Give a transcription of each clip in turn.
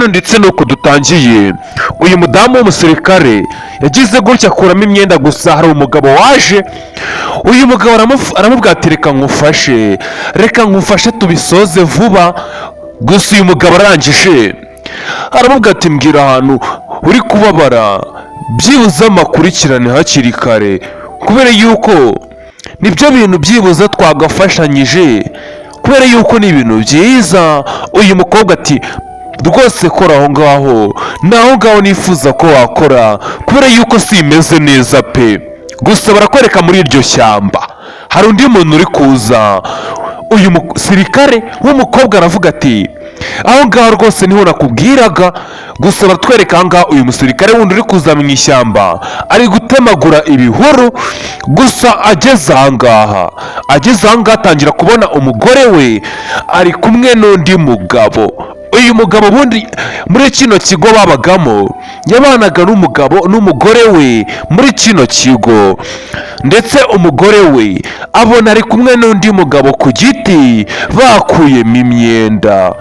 ndetse nuko dutangiye. Uyu mudamu w'umusirikare yagize gutya akuramo imyenda, gusa hari umugabo waje. Uyu mugabo aramubwira ati reka ngufashe tubisoze vuba. Gusa uyu mugabo arangije aramubwira ati mbwira ahantu uri kubabara byibuze amakurikirane hakiri kare, kubera yuko nibyo bintu byibuze twagafashanyije, kubera yuko ni ibintu byiza. Uyu mukobwa ati rwose kora aho ngaho, naho ngaho nifuza ko wakora, kubera yuko simeze neza pe. Gusa barakwereka muri iryo shyamba hari undi muntu uri kuza. Uyu musirikare w'umukobwa aravuga ati aho ngaho rwose niho nakubwiraga. Gusa baratwereka aha ngaha uyu musirikare wundi uri kuza mu ishyamba ari gutemagura ibihuru. Gusa ageze aha ngaha atangira kubona umugore we ari kumwe n'undi mugabo. Uyu mugabo bundi muri kino kigo babagamo yabanaga n'umugore we muri kino kigo, ndetse umugore we abona ari kumwe n'undi mugabo ku giti bakuyemo imyenda.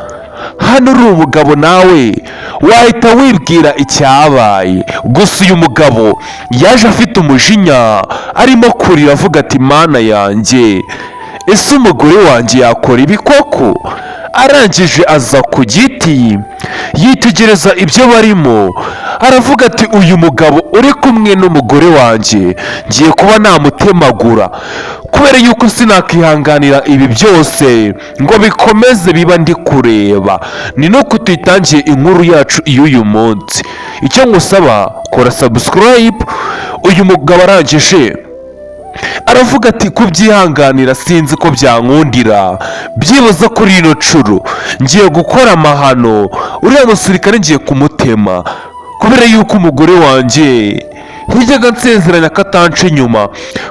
Hano uri umugabo nawe wahita wibwira icyabaye. Gusa uyu mugabo yaje afite umujinya arimo kurira avuga ati mana yanjye, ese umugore wanjye yakora ibi koko? Arangije aza ku giti yitegereza ibyo barimo, aravuga ati uyu mugabo uri kumwe n'umugore wanjye ngiye kuba namutemagura, kubera yuko sinakihanganira ibi byose ngo bikomeze biba ndi kureba. Ni nuko tuyitangiye inkuru yacu y'uyu munsi. Icyo ngusaba kora subscribe. Uyu mugabo arangije aravuga ati kubyihanganira sinzi ko byankundira, byibuze kuri ino nshuro ngiye gukora amahano, uriya musirikare ngiye kumutema, kubera yuko umugore wanjye yajyaga nsezeranya ko atanca inyuma.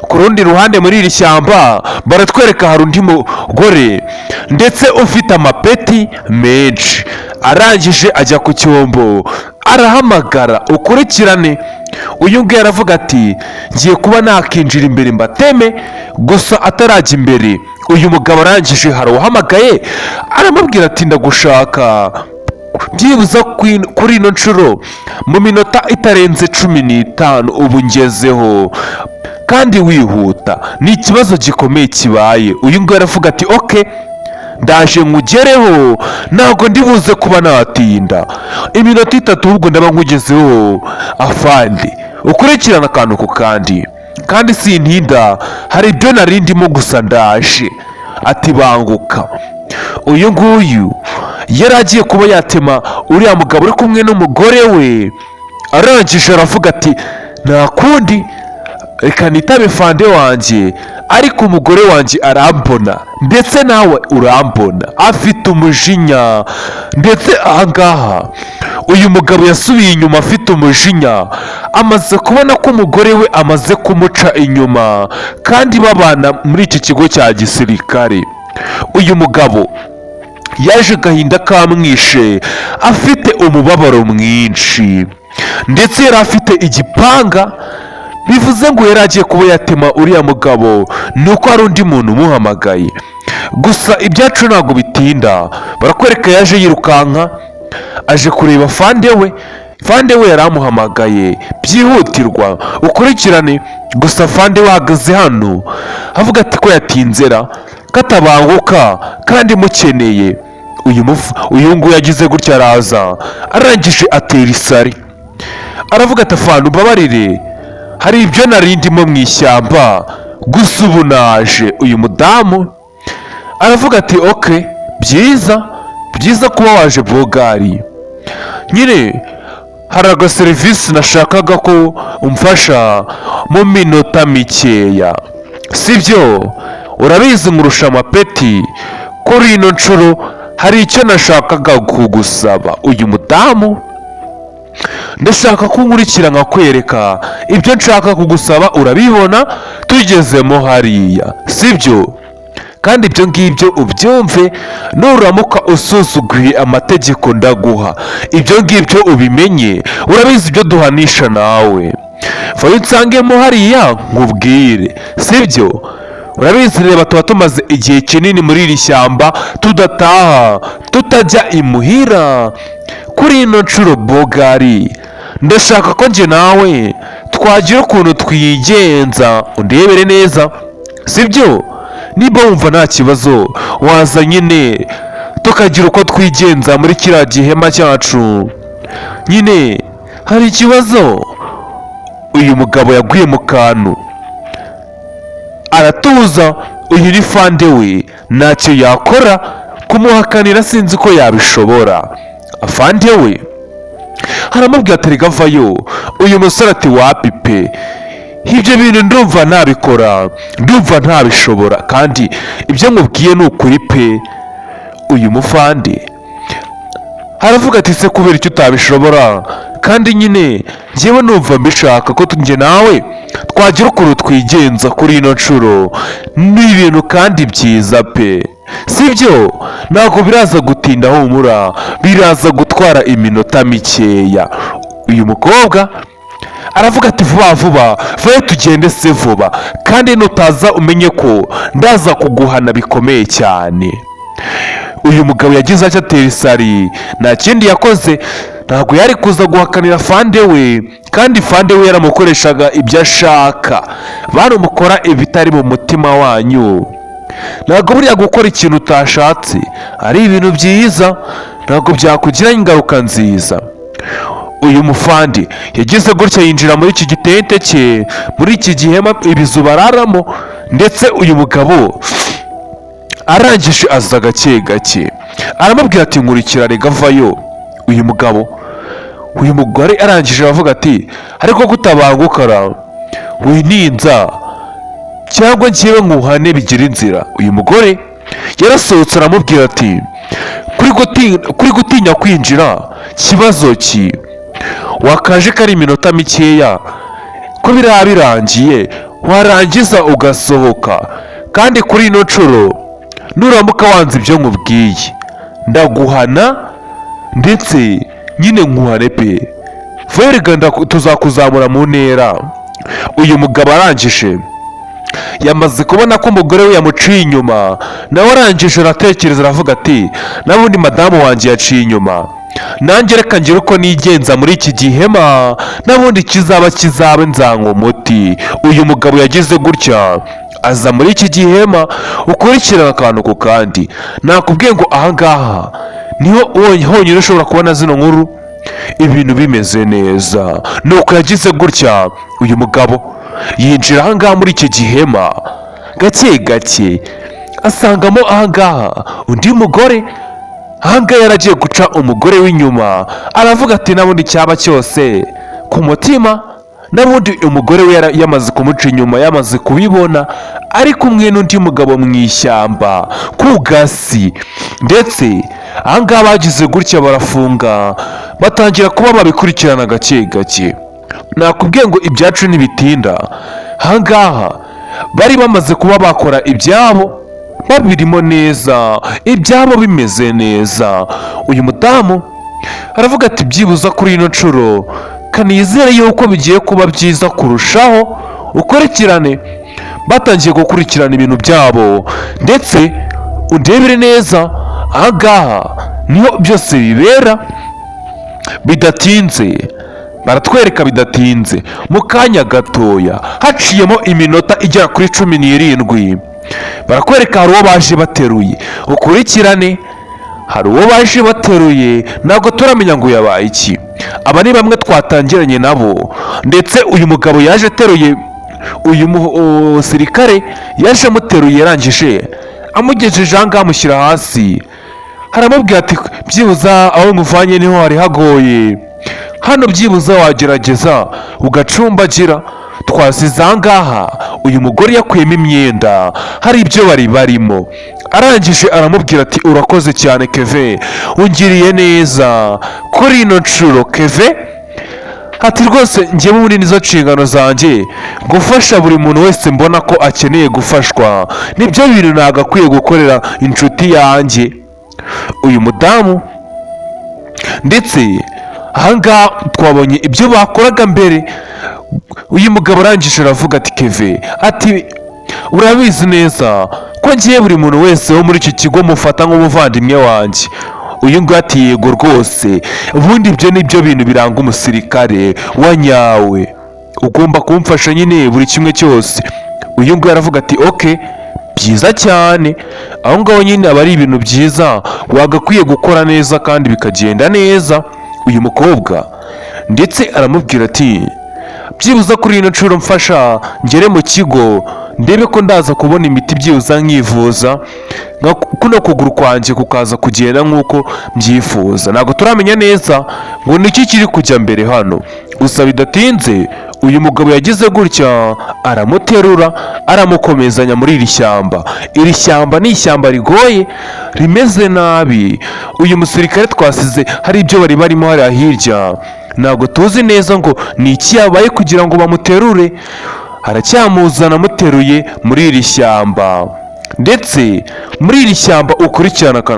Ku rundi ruhande muri iri shyamba baratwereka hari undi mugore ndetse ufite amapeti menshi. Arangije ajya ku cyombo arahamagara ukurikirane. Uyu nguyu aravuga ati ngiye kuba nakinjira imbere mbateme. Gusa atarajya imbere uyu mugabo arangije hari uhamagaye aramubwira ati ndagushaka byibuze kuri ino nshuro mu minota itarenze 15 ubu ngezeho kandi wihuta, ni ikibazo gikomeye kibaye. Uyu nguyu aravuga ati okay, ndaje nkugereho, ntabwo ndibuze kuba natinda iminota 3 ahubwo ndaba nkugezeho afandi. Ukurikirana akantu ku kandi sintinda, hari ibyo nari ndimo gusa ndaje. Ati banguka. Uyu nguyu yari agiye kuba yatema uriya mugabo uri kumwe n'umugore we. Arangije aravuga ati nta kundi reka nitabe fande wanjye, ariko umugore wanjye arambona ndetse nawe urambona, afite umujinya. Ndetse ahangaha uyu mugabo yasubiye inyuma afite umujinya, amaze kubona ko umugore we amaze kumuca inyuma kandi babana muri iki kigo cya gisirikare. Uyu mugabo yaje agahinda kamwishe, afite umubabaro mwinshi, ndetse yari afite igipanga, bivuze ngo yari agiye kuba yatema uriya mugabo, nuko hari undi muntu umuhamagaye. Gusa ibyacu ntabwo bitinda, barakwereka yaje yirukanka aje kureba fande we yari amuhamagaye byihutirwa. Ukurikirane. Gusa fande we ahagaze hano avuga ati ko yatinzera katabanguka kandi mukeneye. Uyu nguyu yagize gutya araza arangije atera isari, aravuga ati afande umbabarire, hari ibyo nari ndimo mu ishyamba gusa ubu naje. Uyu mudamu aravuga ati okay, byiza kuba waje Bogari, nyine hari agaserivisi nashakaga ko umfasha mu minota mikeya, sibyo? Urabizi nkurusha amapeti, kuri ino nshuro hari icyo nashakaga kugusaba. Uyu mudamu ndashaka ko nkurikira nkakwereka ibyo nshaka kugusaba, urabibona tugezemo hariya, sibyo? Kandi ibyo ngibyo ubyumve, nuramuka usuzuguye amategeko ndaguha, ibyo ngibyo ubimenye. Urabizi ibyo duhanisha nawe, vayo nsangemo hariya nkubwire, sibyo? Urabizi reba tuba tumaze igihe kinini muri iri shyamba tudataha, tutajya imuhira, kuri ino nshuro Bogari ndashaka ko njye nawe twagira ukuntu twigenza undebere neza, sibyo? Niba wumva nta kibazo waza nyine tukagira uko twigenza muri kiriya gihema cyacu. Nyine hari ikibazo, uyu mugabo yaguye mu kantu aratuza. Uyu ni fande we, ntacyo yakora kumuhakanira, sinzi ko yabishobora. Afande we aramubwira ati reka vayo. Uyu musore ati wapi pe, ibyo bintu ndumva ntabikora, ndumva ntabishobora, kandi ibyo nkubwiye ni ukuri pe. Uyu mufande aravuga ati se kubera icyo utabishobora? Kandi nyine njyewe numva mbishaka ko njye nawe twagira ukuntu twigenza kuri ino nshuro. Ni ibintu kandi byiza pe, sibyo? Ntabwo biraza gutinda, humura, biraza gutwara iminota mikeya. Uyu mukobwa aravuga ati vuba vuba vayo tugende se vuba, kandi nutaza umenye ko ndaza kuguhana bikomeye cyane. Uyu mugabo yagize icyo atera isari, nta kindi yakoze, ntabwo yari kuza guhakanira fande we, kandi fande we yaramukoreshaga ibyo ashaka. Barumukora ibitari mu mutima wanyu. Ntabwo buriya gukora ikintu utashatse ari ibintu byiza, ntabwo byakugiraho ingaruka nziza. Uyu mufandi yagize gutya yinjira muri iki gitente cye, muri iki gihema ibizu bararamo, ndetse uyu mugabo arangije aza gake gake aramubwira ati nkurikira rega vayo. uyu mugore arangije aravuga ati ariko kutabangukara wininza cyangwa njyewe nkuhane bigira inzira. Uyu mugore yarasohotse aramubwira ati kuri gutinya kwinjira kibazo ki, wakaje kari iminota mikeya ko biriya birangiye warangiza ugasohoka, kandi kuri ino nshuro nuramuka wanze ibyo nkubwiye ndaguhana, ndetse nyine nkuhane pe, verga tuzakuzamura mu ntera. Uyu mugabo arangije yamaze kubona ko umugore we yamuciye inyuma, nawe arangije aratekereza aravuga ati nabundi madamu wanjye yaciye inyuma, nanjye reka ngire uko nigenza muri iki gihema, nabundi kizaba nzanywa umuti. Uyu mugabo yagize gutya aza muri iki gihema, ukurikirana akantu ku kandi. Nakubwiye ngo ahangaha niho honyine ushobora kubona zino nkuru ibintu bimeze neza. Nuko yagize gutya uyu mugabo yinjira ahangaha muri iki gihema gake gake, asangamo ahangaha undi mugore. Ahangaha yaragiye guca umugore w'inyuma, aravuga ati nabundi cyaba cyose ku mutima, nabundi umugore we yamaze kumuca inyuma, yamaze kubibona, ari kumwe n'undi mugabo mu ishyamba ku gasi. Ndetse ahangaha bagize gutya barafunga, batangira kuba babikurikirana gake gake. Nakubwiye ngo ibyacu ntibitinda, ahangaha bari bamaze kuba bakora ibyabo babirimo neza, ibyabo bimeze neza. Uyu mudamu aravuga ati byibuza kuri ino nshuro kanizere yuko bigiye kuba byiza kurushaho. Ukurikirane, batangiye gukurikirana ibintu byabo, ndetse undebere neza ahangaha niho byose bibera. Bidatinze baratwereka, bidatinze mu kanya gatoya, haciyemo iminota igera kuri 17, barakwereka hari uwo baje bateruye. Ukurikirane, hari uwo baje bateruye, ntabwo turamenya ngo yabaye iki. Aba ni bamwe twatangiranye nabo, ndetse uyu mugabo yaje ateruye uyu musirikare, yaje amuteruye, yarangije amugejeje ahangaha amushyira hasi, haramubwira ati byibuza aho muvanye niho hari hagoye, hano byibuza wagerageza ugacumbagira, twasize ahangaha. Uyu mugore yakuyemo imyenda, hari ibyo bari barimo. Arangije aramubwira ati urakoze cyane Keve, ungiriye neza kuri ino nshuro Keve. Ati rwose njyewe muri nizo nshingano zanjye gufasha buri muntu wese mbona ko akeneye gufashwa, nibyo bintu nagakwiye gukorera inshuti yanjye. Uyu mudamu ndetse ahangaha twabonye ibyo bakoraga mbere. Uyu mugabo arangije aravuga ati Keve, ati urabizi neza ko ngiye buri muntu wese wo muri iki kigo mufata nk'umuvandimwe wanjye. uyu nguyu ati yego rwose, ubundi ibyo ni byo bintu biranga umusirikare wa nyawe, ugomba kumfasha nyine buri kimwe cyose. Uyu nguyu aravuga ati oke, byiza cyane, aho ngaho nyine aba ari ibintu byiza wagakwiye gukora neza kandi bikagenda neza. Uyu mukobwa ndetse aramubwira ati byibuza kuri ino nshuro mfasha ngere mu kigo ndebe ko ndaza kubona imiti byibuza nkivuza, kuno kuguru kwanjye kukaza kugenda nk'uko mbyifuza. Ntabwo turamenya neza ngo niki kiri kujya mbere hano, gusa bidatinze uyu mugabo yagize gutya aramuterura aramukomezanya muri iri shyamba. Iri shyamba ni ishyamba rigoye rimeze nabi. Uyu musirikare twasize hari ibyo bari barimo hariya hirya, ntabwo tuzi neza ngo ni iki yabaye kugira ngo bamuterure. Aracyamuzana amuteruye muri iri shyamba, ndetse muri iri shyamba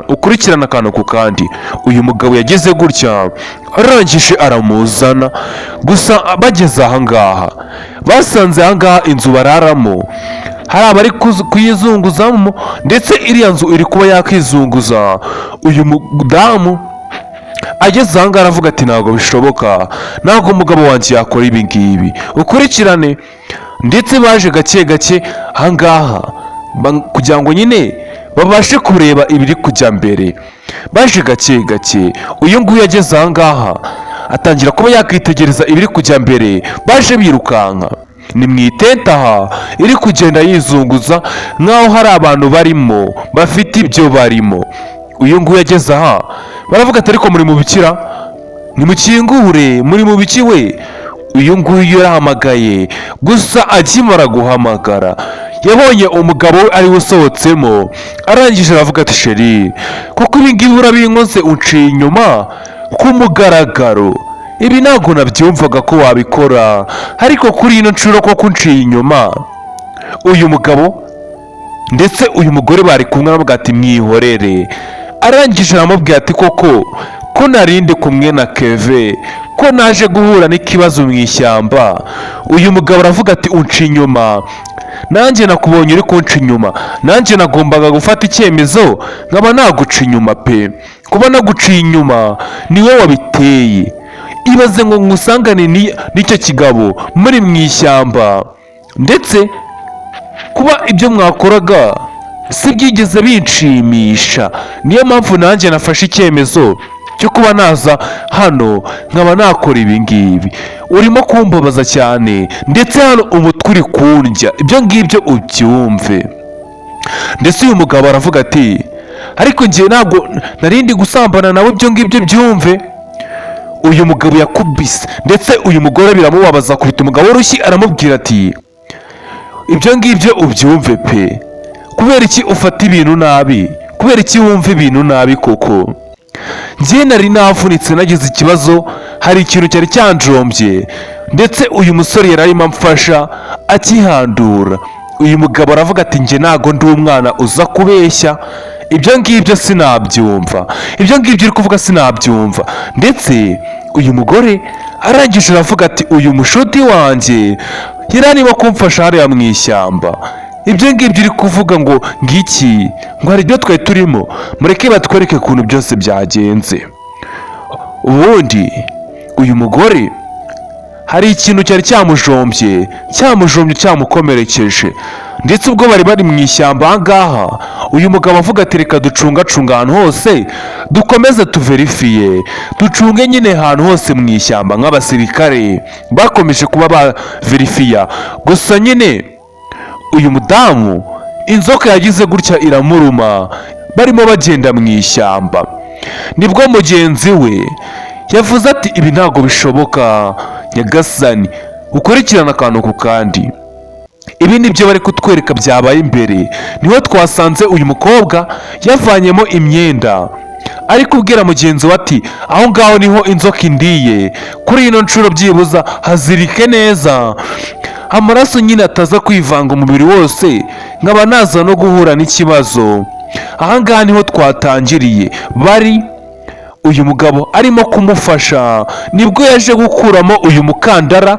ukurikirana akantu ku kandi. Uyu mugabo yagize gutya arangije aramuzana, gusa bageze ahangaha basanze ahangaha inzu bararamo hari abari kuyizunguzamo, ndetse iriya nzu iri kuba yakizunguza. Uyu mudamu ageze ahangaha aravuga ati ntabwo bishoboka, ntabwo umugabo wanjye yakora ibi ngibi. Ukurikirane, ndetse baje gake gake ahangaha kugira ngo nyine babashe kureba ibiri kujya mbere. Baje gake gake, uyu nguyu yageze ahangaha atangira kuba yakwitegereza ibiri kujya mbere. Baje birukanka, ni mu itente aha iri kugenda yizunguza nk'aho hari abantu barimo bafite ibyo barimo. Uyu nguyu yageze aha baravuga ati ariko muri mu bikira, nimukingure, muri mu biki we? Uyu nguyu yarahamagaye, gusa akimara guhamagara yabonye umugabo we ari we usohotsemo. Arangije aravuga ati sheri, kuko ibi ngibi urabinkoze unciye inyuma ku mugaragaro, ibi ntabwo nabyumvaga ko wabikora, ariko kuri ino nshuro koko unciye inyuma. Uyu mugabo ndetse uyu mugore bari kumwe aravuga ati mwihorere. Arangije aramubwira ati koko ko narinde kumwe na Keve, ko naje guhura n'ikibazo mu ishyamba. Uyu mugabo aravuga ati unci inyuma, nanjye nakubonye uri kunca inyuma, nanjye nagombaga gufata icyemezo nkaba naguca inyuma pe. Kuba naguciye inyuma niwe wabiteye. Ibaze ngo ngusangane n'icyo kigabo muri mu ishyamba, ndetse kuba ibyo mwakoraga si byigeze binshimisha. Niyo mpamvu nanjye nafashe icyemezo cyo kuba naza hano nkaba nakora ibi ngibi. Urimo kumbabaza cyane, ndetse hano umutwe uri kundya, ibyo ngibyo ubyumve. Ndetse uyu mugabo aravuga ati ariko njye ntabwo narindi gusambana nawe, ibyo ngibyo byumve. Uyu mugabo yakubise, ndetse uyu mugore biramubabaza, kubita umugabo w'urushyi aramubwira ati ibyo ngibyo ubyumve pe. Kubera iki ufata ibintu nabi? Kubera iki wumva ibintu nabi koko? Njye nari navunitse, nagize ikibazo, hari ikintu cyari cyanjombye, ndetse uyu musore yari arimo amfasha akihandura. Uyu mugabo aravuga ati njye ntago ndi umwana uza kubeshya, ibyo ngibyo sinabyumva, ibyo ngibyo uri kuvuga sinabyumva. Ndetse uyu mugore arangije aravuga ati uyu mushuti wanjye yari arimo kumfasha hariya mu ishyamba, ibyo ngibyo uri kuvuga ngo ngiki, ngo hari ibyo twari turimo, mureke batwereke ukuntu byose byagenze. Ubundi uyu mugore hari ikintu cyari cyamujombye cyamukomerekeje, ndetse ubwo bari mu ishyamba ahangaha uyu mugabo avuga ati reka ducungacunga ahantu hose, dukomeze tuverifiye, ducunge nyine ahantu hose mu ishyamba nk'abasirikare bakomeje kuba baverifiya. Gusa nyine uyu mudamu inzoka yagize gutya iramuruma, barimo bagenda mu ishyamba. Nibwo mugenzi we yavuze ati ibi ntabwo bishoboka nyagasani, ukurikirana akantu ku kandi. Ibi nibyo bari kutwereka byabaye imbere. Niho twasanze uyu mukobwa yavanyemo imyenda, ari kubwira mugenzi we ati aho ngaho niho inzoka indiye, kuri ino nshuro byibuza hazirike neza, amaraso nyine ataza kwivanga umubiri wose, nkaba naza no guhura n'ikibazo. Ahangaha niho twatangiriye bari, uyu mugabo arimo kumufasha, nibwo yaje gukuramo uyu mukandara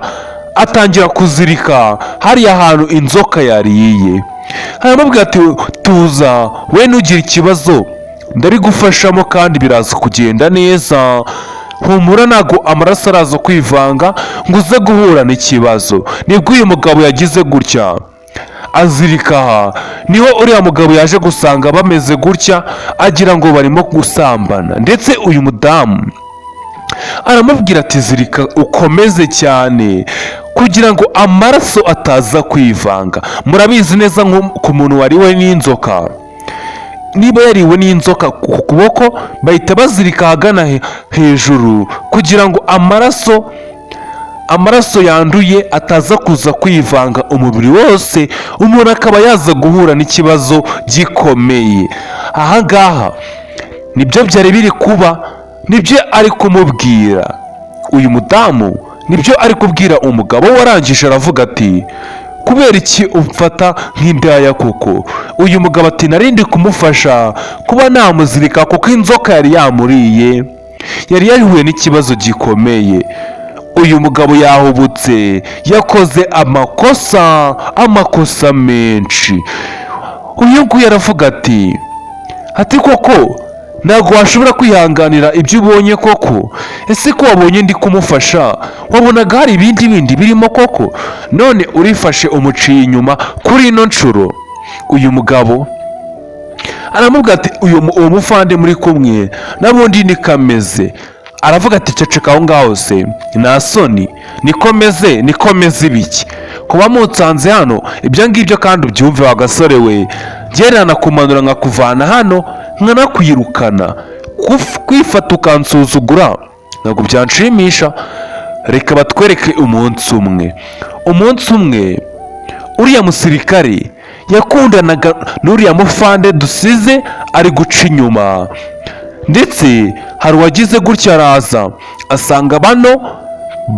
atangira kuzirika hariya hantu inzoka yariye. Aramubwira ati tuza, we ntugire ikibazo, ndabigufashamo kandi biraza kugenda neza, humura ntago amaraso araza kwivanga ngo uze guhura n'ikibazo. Nibwo uyu mugabo yagize gutya azirika aha, niho uriya mugabo yaje gusanga bameze gutya agira ngo barimo gusambana, ndetse uyu mudamu aramubwira ati zirika ukomeze cyane kugira ngo amaraso ataza kwivanga. Murabizi neza nko ku muntu wariwe n'inzoka, niba yariwe n'inzoka ku kuboko bahita bazirika ahagana hejuru kugira ngo amaraso yanduye ataza kuza kwivanga umubiri wose, umuntu akaba yaza guhura n'ikibazo gikomeye. Ahangaha nibyo byari biri kuba, nibyo ari kumubwira uyu mudamu, nibyo ari kubwira umugabo warangije aravuga ati kubera iki umfata nk'indaya koko? Uyu mugabo ati narindi kumufasha kuba namuzirika kuko inzoka yari yamuriye, yari yahuye n'ikibazo gikomeye. Uyu mugabo yahubutse, yakoze amakosa menshi. Uyu nguyu aravuga ati koko ntabwo washobora kwihanganira ibyo ubonye koko? Ese ko wabonye ndi kumufasha wabonaga hari ibindi birimo koko, none urifashe umuciye inyuma kuri ino nshuro? Uyu mugabo aramubwira ati uwo mufande muri kumwe n'abundi nikameze. Aravuga ati ceceka aho ngaho se, nta soni, nikomeze ibiki? kuba mutsanze hano ibyo ngibyo kandi ubyumve wa gasore we, gererana kumanura nkakuvana hano nkanakwirukana, kwifata ukansuzugura ntabwo byanshimisha. Reka batwereke umunsi umwe uriya musirikare yakundanaga n'uriya mufande dusize ari guca inyuma, ndetse hari uwagize gutya araza asanga bano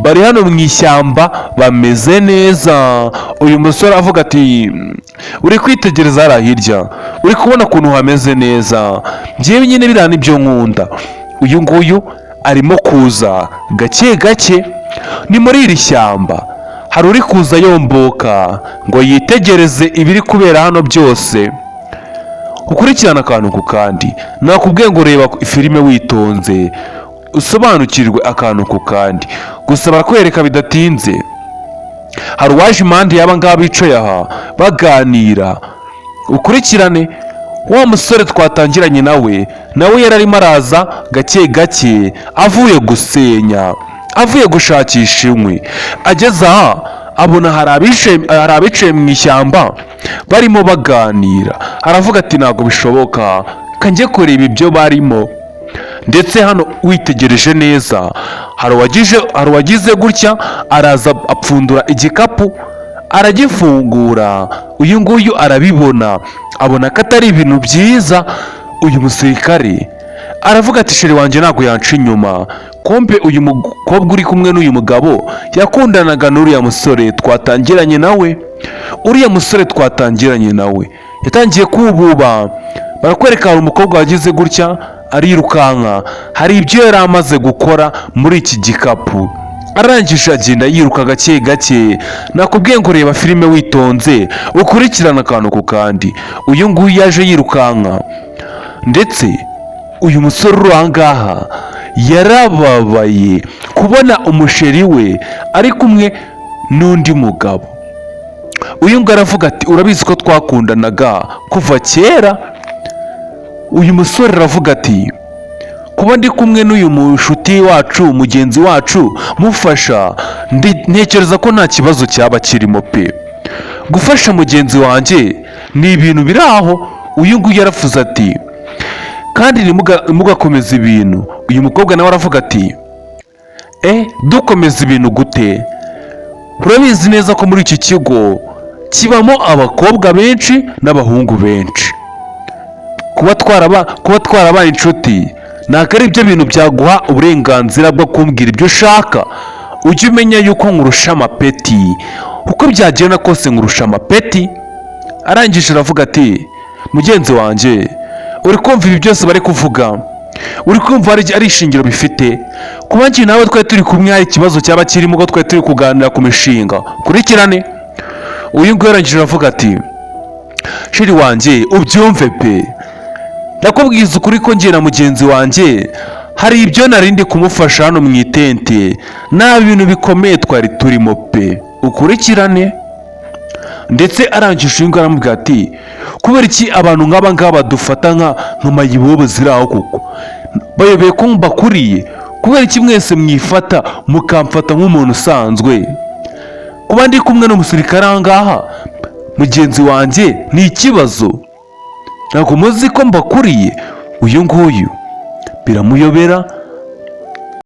bari hano mu ishyamba bameze neza. Uyu musore avuga ati uri kwitegereza hariya hirya, uri kubona ukuntu hameze neza, njyewe nyine biriya nibyo nkunda. Uyu nguyu arimo kuza gake gake, ni muri iri shyamba hari uri kuza yomboka ngo yitegereze ibiri kubera hano byose. Ukurikirana akantu ku kandi, nakubwiye ngo reba filime witonze usobanukirwe akantu ku kandi, gusa barakwereka bidatinze. Hari uwaje impande y'aba ngaba bicaye aha baganira, ukurikirane. Wa musore twatangiranye nawe yari arimo araza gake gake avuye gusenya, avuye gushakisha inkwi. Ageze aha abona hari abicaye mu ishyamba barimo baganira, aravuga ati ntabwo bishoboka, kanjye kureba ibyo barimo. Ndetse hano witegereje neza hari uwagize gutya araza apfundura igikapu aragifungura. Uyu nguyu arabibona, abona ko atari ibintu byiza. Uyu musirikare aravuga ati sheri wanjye ntabwo yanca inyuma, kompe uyu mukobwa uri kumwe n'uyu mugabo yakundanaga n'uriya musore twatangiranye nawe. Uriya musore twatangiranye nawe yatangiye kububa, barakwereka hari umukobwa wagize gutya arirukanka, hari ibyo yari amaze gukora muri iki gikapu, arangije agenda yiruka gake gake. Nakubwiye ngo reba filime witonze ukurikirana akantu ku kandi. Uyu nguyu yaje yirukanka, ndetse uyu musore uri aha ngaha yarababaye kubona umusheri we ari kumwe n'undi mugabo. Uyu nguyu aravuga ati urabizi ko twakundanaga kuva kera? Uyu musore aravuga ati kuba ndi kumwe n'uyu mushuti wacu, mugenzi wacu, mufasha, ntekereza ko nta kibazo cyaba kirimo pe. Gufasha mugenzi wanjye ni ibintu biri aho. Uyu nguyu yaravuze ati kandi ntimugakomeze ibintu. Uyu mukobwa nawe aravuga ati dukomeza ibintu gute? Urabizi neza ko muri iki kigo kibamo abakobwa benshi n'abahungu benshi. Kuba twarabaye inshuti ntabwo ari byo bintu byaguha uburenganzira bwo kumbwira ibyo ushaka. Ujye umenya yuko nkurusha amapeti, uko byagenda kose nkurusha amapeti. Arangije aravuga ati mugenzi wanjye, uri kumva ibi byose bari kuvuga? Uri kumva ari ishingiro bifite? Kuba njye nawe twari turi kumwe hari ikibazo cyaba kirimo ko twari turi kuganira ku mishinga. Kurikirane. Uyu nguyu yarangije aravuga ati sheri wanjye ubyumve pe, ndakubwiza ukuri ko njye na mugenzi wanjye hari ibyo narindi kumufasha hano mu itente, nta bintu bikomeye twari turimo pe, ukurikirane. Ndetse arangije uyu aramubwira ati kubera iki abantu nk'aba ngaba badufata nk'amayibobo ziri aho kuko bayobeye ko mbakuriye, kubera iki mwese mwifata mukamfata nk'umuntu usanzwe, kuba ndi kumwe n'umusirikare aha ngaha mugenzi wanjye ni ikibazo, ntabwo muzi ko mbakuriye. Uyu nguyu biramuyobera